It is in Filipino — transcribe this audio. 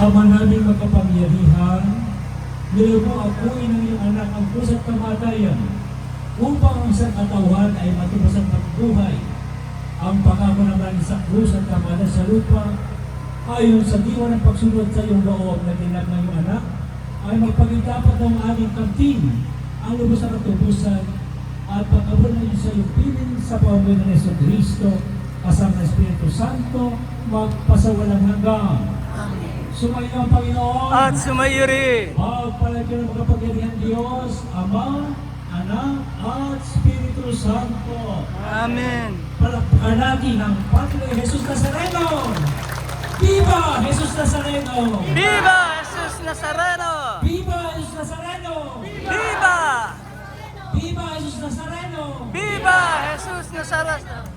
Ama naming makapangyarihan, nilaw mo ako'y ng iyong anak ang pusa't kamatayan, upang ang isang katawan ay matubos ang pagbuhay. Ang pangako naman sa krus at kamatayan sa lupa, ayon sa diwa ng pagsunod sa iyong loob na tinag ng iyong anak, ay magpagitapat ng aming kamtin, ang lubos na katubusan, at pagkabon na sa iyong piling sa pamamagitan ng Jesucristo, kasama ng Espiritu Santo, magpasawalang hanggang. Sumayo ang Panginoon At sumayo rin. Magpalagyan ng makapangyarihan Diyos, Ama, Anak, at Espiritu Santo. Amen. Palakpakan natin ang Padre Jesus Nazareno! Viva Jesus Nazareno! Viva Jesus Nazareno! Viva Jesus Nazareno! Viva! Viva Jesus Nazareno! Viva Jesus Nazareno!